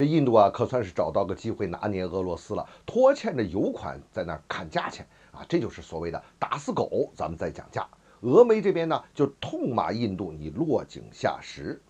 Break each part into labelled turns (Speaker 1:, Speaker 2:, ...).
Speaker 1: 这印度啊，可算是找到个机会拿捏俄罗斯了，拖欠着油款在那儿砍价钱啊，这就是所谓的打死狗，咱们再讲价。俄媒这边呢，就痛骂印度你落井下石。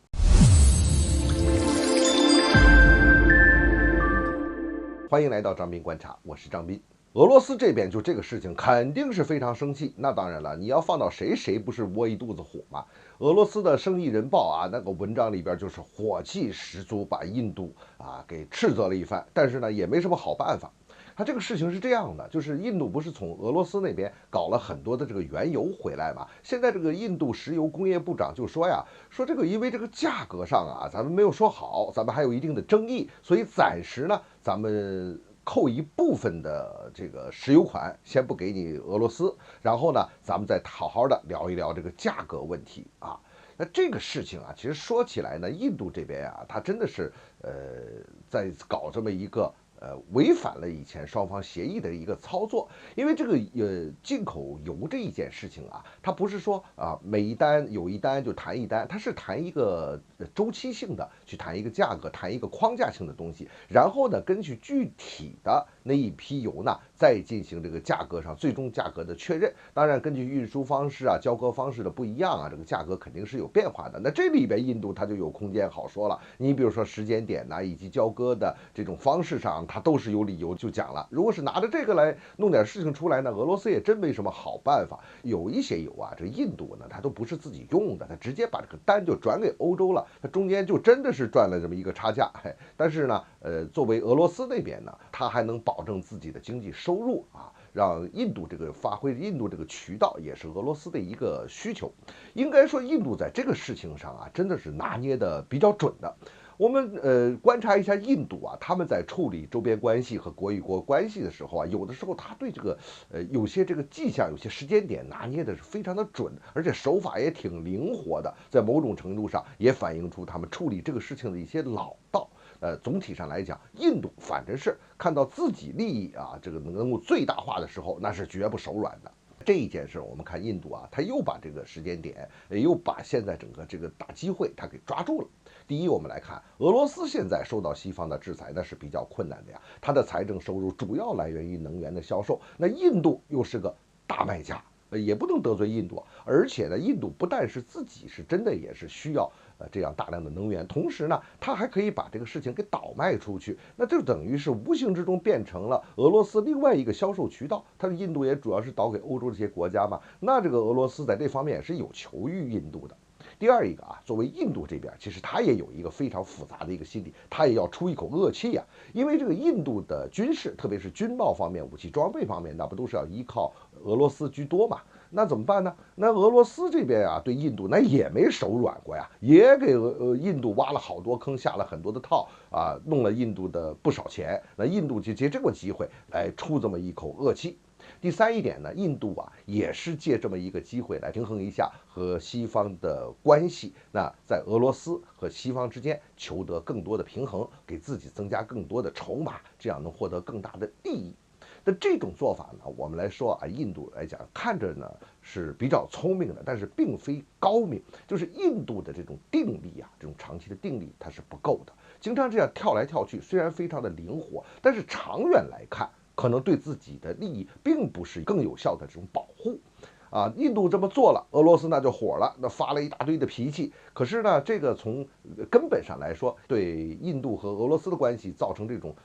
Speaker 1: 欢迎来到张斌观察，我是张斌。俄罗斯这边就这个事情肯定是非常生气，那当然了，你要放到谁不是窝一肚子火嘛？俄罗斯的《生意人报》啊，那个文章里边就是火气十足，把印度啊给斥责了一番，但是呢也没什么好办法。他这个事情是这样的，就是印度不是从俄罗斯那边搞了很多的这个原油回来嘛？现在这个印度石油工业部长就说呀，说这个因为这个价格上啊，咱们没有说好，咱们还有一定的争议，所以暂时呢，咱们扣一部分的这个石油款，先不给你俄罗斯，然后呢，咱们再好好的聊一聊这个价格问题啊。那这个事情啊，其实说起来呢，印度这边啊，他真的是在搞这么一个违反了以前双方协议的一个操作，因为这个进口油这一件事情啊，它不是说啊每一单有一单就谈一单，它是谈一个周期性的去谈一个价格，谈一个框架性的东西，然后呢根据具体的那一批油呢再进行这个价格上最终价格的确认。当然根据运输方式啊、交割方式的不一样啊，这个价格肯定是有变化的。那这里边印度它就有空间好说了，你比如说时间点以及交割的这种方式上，它都是有理由就讲了。如果是拿着这个来弄点事情出来呢，俄罗斯也真没什么好办法。有一些油啊，这印度呢，它都不是自己用的，它直接把这个单就转给欧洲了，它中间就真的是赚了这么一个差价。但是呢，作为俄罗斯那边呢，它还能保证自己的经济收入啊。让印度这个发挥印度这个渠道也是俄罗斯的一个需求，应该说印度在这个事情上啊，真的是拿捏的比较准的。我们观察一下印度啊，他们在处理周边关系和国与国关系的时候啊，有的时候他对这个有些这个迹象、有些时间点拿捏的是非常的准，而且手法也挺灵活的，在某种程度上也反映出他们处理这个事情的一些老道。总体上来讲，印度反正是看到自己利益啊，这个能够最大化的时候，那是绝不手软的。这一件事，我们看印度啊，他又把这个时间点，又把现在整个这个大机会，他给抓住了。第一，我们来看俄罗斯现在受到西方的制裁，那是比较困难的呀。它的财政收入主要来源于能源的销售，那印度又是个大卖家。也不能得罪印度，而且呢，印度不但是自己是真的也是需要这样大量的能源，同时呢，它还可以把这个事情给倒卖出去，那就等于是无形之中变成了俄罗斯另外一个销售渠道。它的印度也主要是倒给欧洲这些国家嘛，那这个俄罗斯在这方面也是有求于印度的。第二一个啊，作为印度这边，其实他也有一个非常复杂的一个心理，他也要出一口恶气呀。因为这个印度的军事，特别是军贸方面、武器装备方面，那不都是要依靠俄罗斯居多嘛？那怎么办呢？那俄罗斯这边啊，对印度那也没手软过呀，也给印度挖了好多坑，下了很多的套啊，弄了印度的不少钱。那印度就借这个机会来出这么一口恶气。第三一点呢，印度啊也是借这么一个机会来平衡一下和西方的关系，那在俄罗斯和西方之间求得更多的平衡，给自己增加更多的筹码，这样能获得更大的利益。那这种做法呢，我们来说啊，印度来讲看着呢是比较聪明的，但是并非高明。就是印度的这种定力啊，这种长期的定力它是不够的，经常这样跳来跳去，虽然非常的灵活，但是长远来看，可能对自己的利益并不是更有效的这种保护。啊，印度这么做了，俄罗斯那就火了，那发了一大堆的脾气。可是呢，这个从根本上来说，对印度和俄罗斯的关系造成这种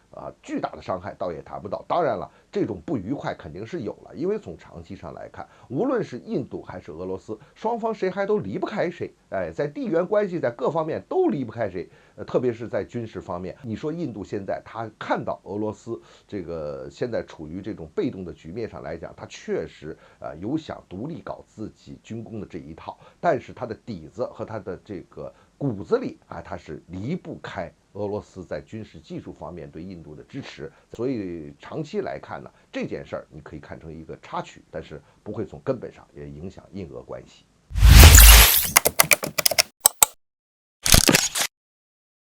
Speaker 1: 巨大的伤害，倒也谈不到。当然了，这种不愉快肯定是有了，因为从长期上来看，无论是印度还是俄罗斯，双方谁还都离不开谁。哎，在地缘关系在各方面都离不开谁。特别是在军事方面，你说印度现在他看到俄罗斯这个现在处于这种被动的局面上来讲，他确实有想独立搞自己军工的这一套，但是他的底子和他的这个骨子里啊，他是离不开俄罗斯在军事技术方面对印度的支持。所以长期来看呢，这件事儿你可以看成一个插曲，但是不会从根本上也影响印俄关系。